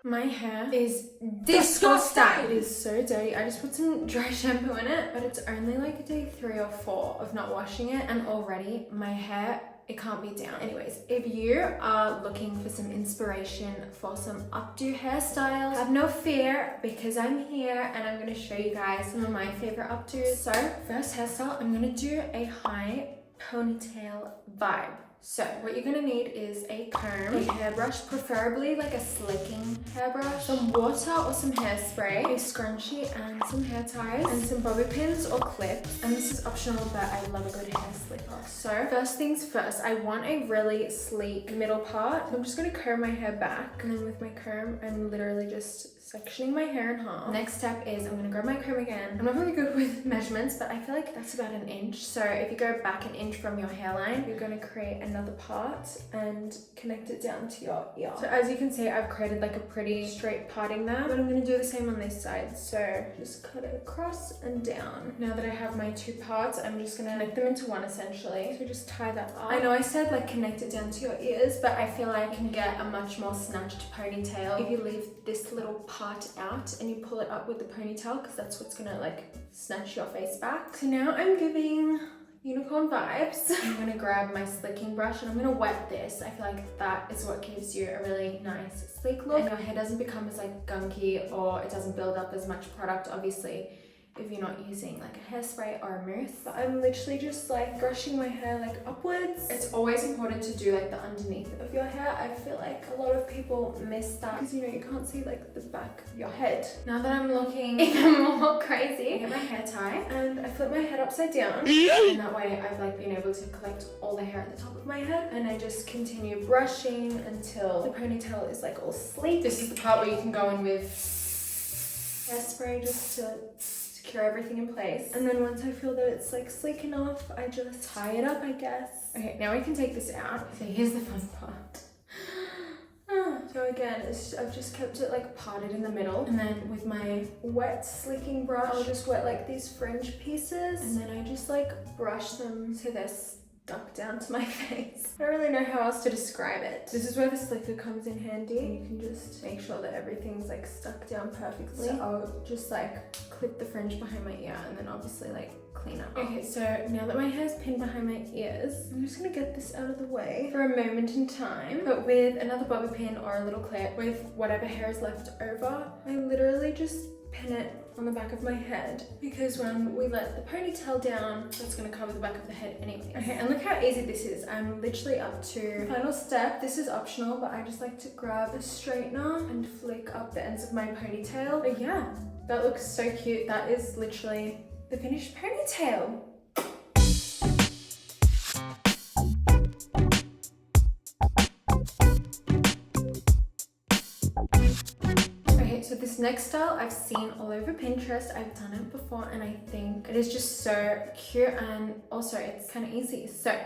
My hair is disgusting. It is so dirty. I just put some dry shampoo in it, but it's only like day 3 or 4 of not washing it, and already my hair, it can't be down. Anyways, if you are looking for some inspiration for some updo hairstyles, have no fear, because I'm here and I'm going to show you guys some of my favorite updos. So first hairstyle, I'm going to do a high ponytail vibe. So what you're gonna need is a comb, a hairbrush, preferably like a slicking hairbrush, some water or some hairspray, a scrunchie and some hair ties, and some bobby pins or clips. And this is optional, but I love a good hair slicker. So first things first, I want a really sleek middle part. So I'm just gonna comb my hair back, and then with my comb, I'm literally just sectioning my hair in half. Next step is I'm gonna grab my comb again. I'm not really good with measurements, but I feel like that's about an inch. So if you go back an inch from your hairline, you're gonna create another part and connect it down to your ear. So as you can see, I've created like a pretty straight parting there, but I'm gonna do the same on this side. So just cut it across and down. Now that I have my 2 parts, I'm just gonna connect them into one essentially. So just tie that up. I know I said like connect it down to your ears, but I feel like you can get a much more snatched ponytail if you leave this little part out and you pull it up with the ponytail, because that's what's gonna like snatch your face back. So now I'm giving unicorn vibes. I'm gonna grab my slicking brush and I'm gonna wet this. I feel like that is what gives you a really nice sleek look, and your hair doesn't become as like gunky, or it doesn't build up as much product, obviously, if you're not using like a hairspray or a mousse. But I'm literally just like brushing my hair like upwards. It's always important to do like the underneath of your hair. I feel like a lot of people miss that, because you know, you can't see like the back of your head. Now that I'm looking even more crazy, I get my hair tie and I flip my head upside down, and that way I've like been able to collect all the hair at the top of my head, and I just continue brushing until the ponytail is like all sleek. This is the part where you can go in with hairspray just to secure everything in place. And then once I feel that it's like sleek enough, I just tie it up, I guess. Okay, now we can take this out. So here's the fun part. So again, I've just kept it like parted in the middle, and then with my wet slicking brush, I'll just wet like these fringe pieces, and then I just like brush them so they're stuck down to my face. I don't really know how else to describe it. This is where the slicker comes in handy. You can just make sure that everything's like stuck down perfectly. So I'll just like clip the fringe behind my ear, and then obviously like clean up. Okay, so now that my hair's pinned behind my ears, I'm just gonna get this out of the way for a moment in time. But with another bobby pin or a little clip, with whatever hair is left over, I literally just pin it on the back of my head, because when we let the ponytail down, that's going to cover the back of the head anyway. Okay, and look how easy this is. I'm literally up to the final step. This is optional, but I just like to grab a straightener and flick up the ends of my ponytail. But yeah, that looks so cute. That is literally the finished ponytail. So this next style I've seen all over Pinterest. I've done it before and I think it is just so cute, and also it's kind of easy. So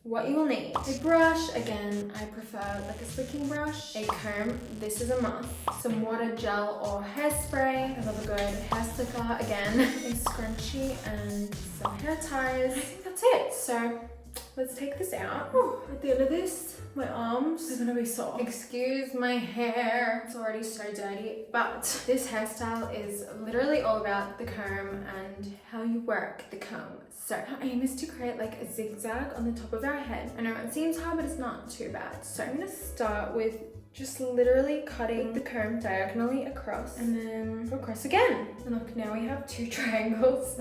what you will need: a brush, again I prefer like a slicking brush, a comb, this is a must, some water, gel or hairspray, I love a good hair slicker, again a scrunchie and some hair ties. I think that's it. So let's take this out. Whew. At the end of this, my arms are gonna be sore. Excuse my hair, it's already so dirty, but this hairstyle is literally all about the comb and how you work the comb. So our aim is to create like a zigzag on the top of our head. I know it seems hard, but it's not too bad. So I'm gonna start with just literally cutting the comb diagonally across, and then go across again. And look, now we have 2 triangles.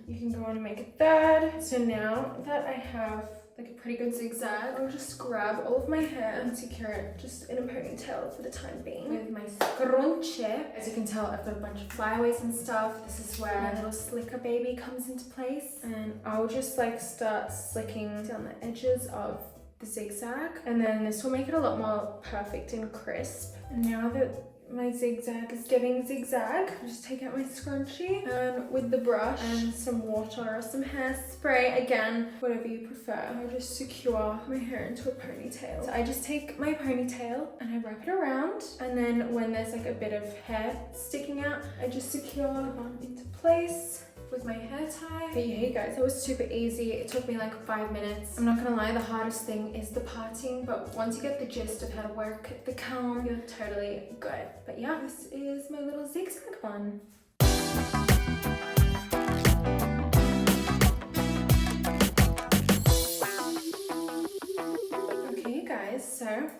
You can go on and make a third. So now that I have like a pretty good zigzag, I'll just grab all of my hair and secure it just in a ponytail for the time being with my scrunchie. As you can tell, I've got a bunch of flyaways and stuff. This is where my little slicker baby comes into place, and I'll just like start slicking down the edges of the zigzag, and then this will make it a lot more perfect and crisp. And now that my zigzag is giving zigzag, I'll just take out my scrunchie, and with the brush and some water or some hairspray, again whatever you prefer, I'll just secure my hair into a ponytail. So I just take my ponytail and I wrap it around, and then when there's like a bit of hair sticking out, I just secure the bun into place with my hair tie. But yeah, you guys, that was super easy. It took me like 5 minutes. I'm not gonna lie, the hardest thing is the parting, but once you get the gist of how to work the comb, you're totally good. But yeah, this is my little zigzag one. Okay, you guys, so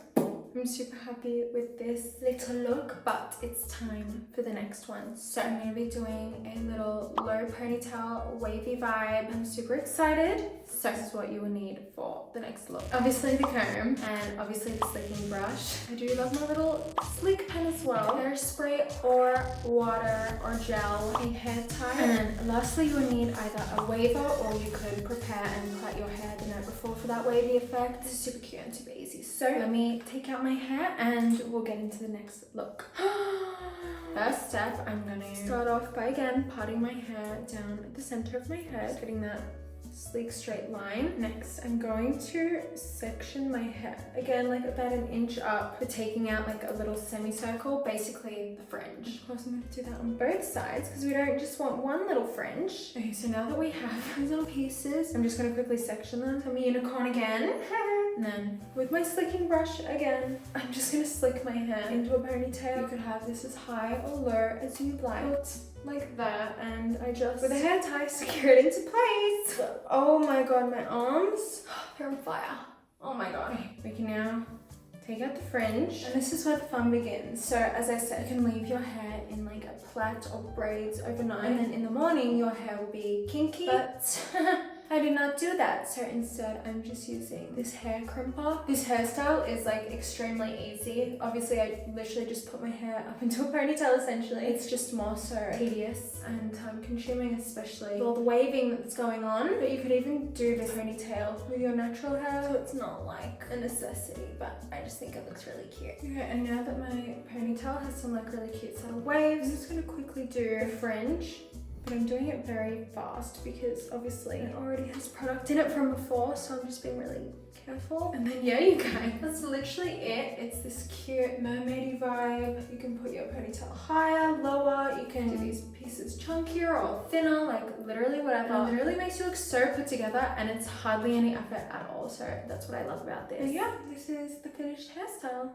I'm super happy with this little look, but it's time for the next one. So I'm going to be doing a little low ponytail wavy vibe. I'm super excited. So this is what you will need for the next look. Obviously the comb and obviously the slicking brush. I do love my little slick pen as well. Hairspray or water or gel, a hair tie. And then lastly you will need either a waver or you could prepare and plait your hair the night before for that wavy effect. This is super cute and super easy. So let me take out my hair and we'll get into the next look. First step, I'm going to start off by again parting my hair down the center of my head, getting that sleek straight line. Next, I'm going to section my hair again, like about an inch up, but taking out like a little semicircle, basically the fringe. Of course, I'm going to do that on both sides because we don't just want one little fringe. Okay, so now that we have these little pieces, I'm just going to quickly section them. I'm a unicorn again. And then with my slicking brush again, I'm just going to slick my hair into a ponytail. You could have this as high or low as you like. Like that, and I just, with a hair tie, secure it into place. Oh my god, my arms, they're on fire. Oh my god. Okay, we can now take out the fringe, and this is where the fun begins. So as I said, you can leave your hair in like a plait or braids overnight, and then in the morning your hair will be kinky, but I did not do that. So instead I'm just using this hair crimper. This hairstyle is like extremely easy. Obviously I literally just put my hair up into a ponytail essentially. It's just more so tedious and time consuming, especially with all the waving that's going on. But you could even do this ponytail with your natural hair, so it's not like a necessity, but I just think it looks really cute. Okay, and now that my ponytail has some like really cute subtle waves, I'm just gonna quickly do the fringe. But I'm doing it very fast because obviously it already has product in it from before, so I'm just being really careful. And then yeah, you guys, that's literally it. It's this cute mermaidy vibe. You can put your ponytail higher, lower, you can do these pieces chunkier or thinner, like literally whatever. It literally makes you look so put together and it's hardly any effort at all, so that's what I love about this. But yeah, this is the finished hairstyle.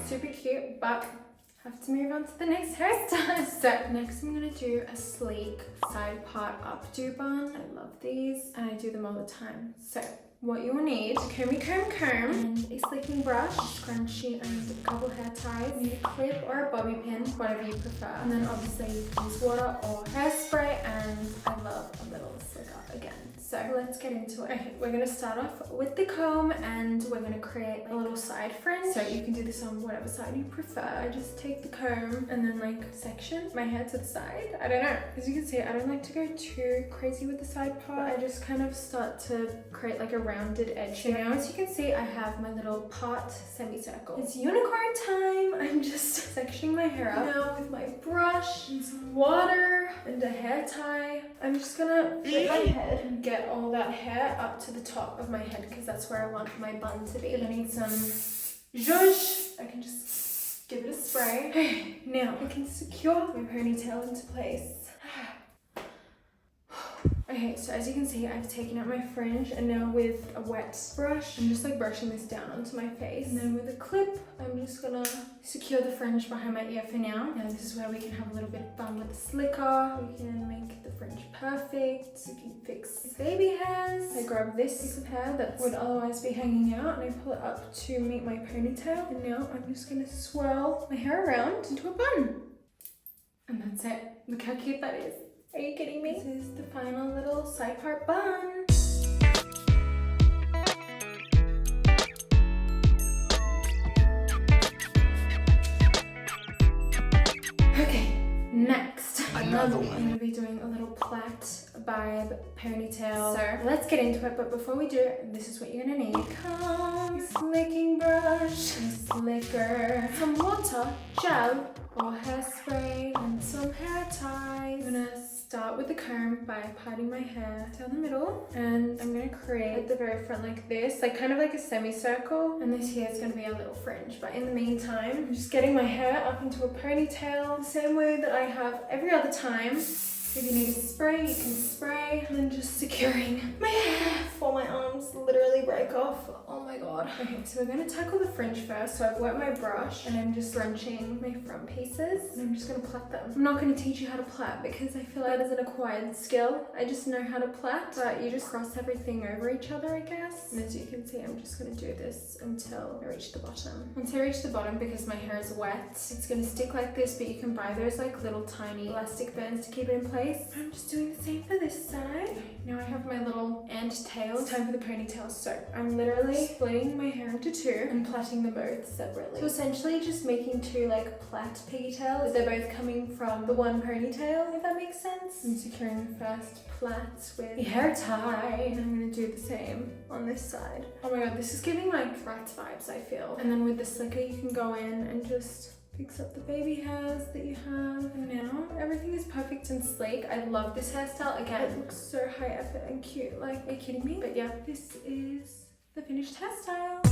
Super cute, but have to move on to the next hairstyle. So next I'm gonna do a sleek side part updo bun. I love these and I do them all the time. So what you will need is a comb and a slicking brush, scrunchie and a couple hair ties. You need a clip or a bobby pin, whatever you prefer. And then obviously use water or hairspray, and I love a little slicker again. So let's get into it. Okay, we're gonna start off with the comb and we're gonna create a little side fringe. So you can do this on whatever side you prefer. I just take the comb and then like section my hair to the side. I don't know. As you can see, I don't like to go too crazy with the side part. I just kind of start to create like a rounded edge. So now as you can see, I have my little part semicircle. It's unicorn time. I'm just sectioning my hair up. Now with my brush and some water and a hair tie, I'm just gonna flip my head and get all that hair up to the top of my head because that's where I want my bun to be. I need some zhuzh. I can just give it a spray. Now I can secure my ponytail into place. Okay, so as you can see, I've taken out my fringe, and now with a wet brush, I'm just like brushing this down onto my face. And then with a clip, I'm just gonna secure the fringe behind my ear for now. Now this is where we can have a little bit of fun with the slicker. We can make the fringe perfect. We can fix baby hairs. I grab this piece of hair that would otherwise be hanging out, and I pull it up to meet my ponytail. And now I'm just gonna swirl my hair around into a bun. And that's it. Look how cute that is. Are you kidding me? This is the final little side part bun. Okay, next. Another one. I'm going to be doing a little plait vibe ponytail. So let's get into it, but before we do, this is what you're going to need. Comb, slicking brush, and slicker, some water, gel, or hairspray, and some hair ties. I'm going to start start with the comb by parting my hair down the middle, and I'm gonna create at the very front like this, like kind of like a semicircle, and this here is gonna be a little fringe. But in the meantime, I'm just getting my hair up into a ponytail the same way that I have every other time. If you need to spray, you can spray. And then just securing my hair before my arms literally break off. Oh my god. Okay, so we're gonna tackle the fringe first. So I've wet my brush and I'm just scrunching my front pieces, and I'm just gonna plait them. I'm not gonna teach you how to plait because I feel like that is an acquired skill. I just know how to plait, but you just cross everything over each other, I guess. And as you can see, I'm just gonna do this until I reach the bottom. Once I reach the bottom, because my hair is wet, it's gonna stick like this, but you can buy those like little tiny elastic bands to keep it in place. I'm just doing the same for this side. Now I have my little ant tails. It's time for the ponytail. So I'm literally splitting my hair into two and plaiting them both separately. So essentially just making two like plait pigtails, but they're both coming from the one ponytail, if that makes sense. I'm securing the first plait with the hair tie, and I'm gonna do the same on this side. Oh my god, this is giving like Bratz vibes, I feel. And then with the slicker you can go in and just fix up the baby hairs that you have. And now everything is perfect and sleek. I love this hairstyle. Again, it looks so high effort and cute. Like, are you kidding me? But yeah, this is the finished hairstyle.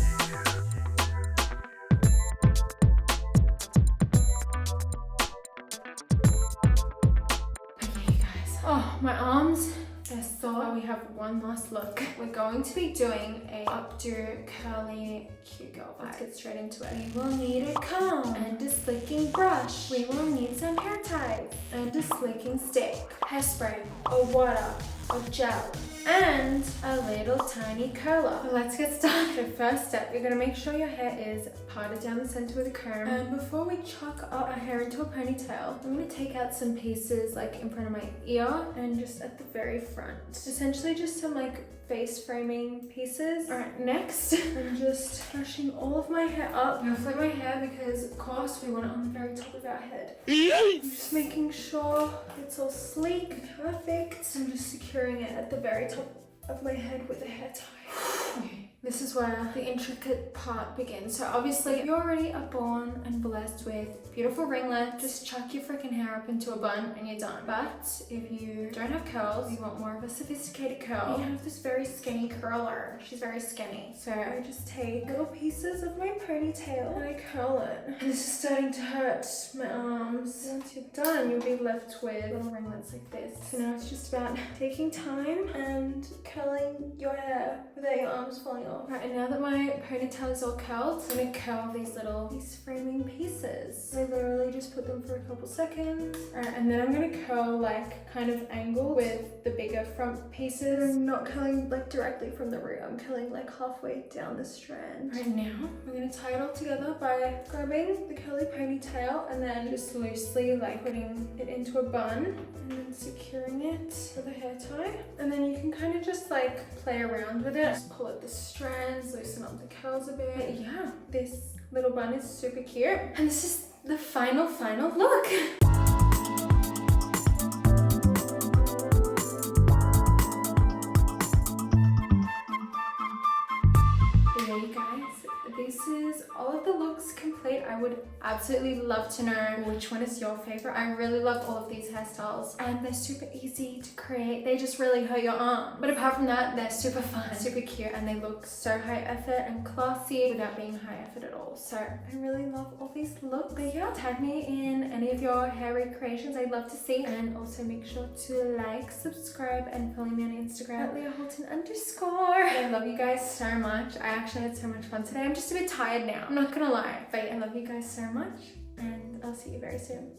Okay, you guys. Oh, my arms. They're sore. We have one last look. We're going to be doing a updo curly cute girl vibe. Let's get straight into it. We will need a comb and a slicking brush. We will need some hair ties and a slicking stick, hairspray, a water, a gel, and a little tiny curler. So let's get started. The first step, you're gonna make sure your hair is parted down the center with a comb. And before we chuck our hair into a ponytail, I'm gonna take out some pieces like in front of my ear and just at the very front. Essentially just some like face framing pieces. Alright, next, I'm just brushing all of my hair up. I'm gonna flip my hair because of course we want it on the very top of our head. I'm just making sure it's all sleek and perfect. I'm just securing it at the very top of my head with a hair tie. Okay. This is where the intricate part begins. So obviously you already are born and blessed with beautiful ringlets. Just chuck your freaking hair up into a bun and you're done. But if you don't have curls, you want more of a sophisticated curl, you have this very skinny curler. She's very skinny. So I just take little pieces of my ponytail and I curl it. And this is starting to hurt my arms. Once you're done, you'll be left with little ringlets like this. So now it's just about taking time and curling your hair without your arms falling off. Right, and now that my ponytail is all curled, I'm gonna curl these framing pieces. I literally just put them for a couple seconds. Alright, and then I'm gonna curl like kind of angle with the bigger front pieces. I'm not curling like directly from the root, I'm curling like halfway down the strand. Right now, we're gonna tie it all together by grabbing the curly ponytail and then just loosely like putting it into a bun and then securing it with a hair tie. And then you can kind of just like play around with it. Just pull at the strands, loosen up the curls a bit. But yeah, this little bun is super cute. And this is the final look. Yeah, you guys, this is all of the looks complete. I would absolutely love to know which one is your favorite. I really love all of these hairstyles and they're super easy to create. They just really hurt your arm. But apart from that, they're super fun, super cute, and they look so high effort and classy without being high effort at all. So I really love all these looks. But yeah, tag me in any of your hair recreations. I'd love to see. And also make sure to like, subscribe, and follow me on Instagram at Leah Halton _. I love you guys so much. I actually had so much fun today. I'm just a bit tired now, I'm not gonna lie. But I love you guys so much and I'll see you very soon.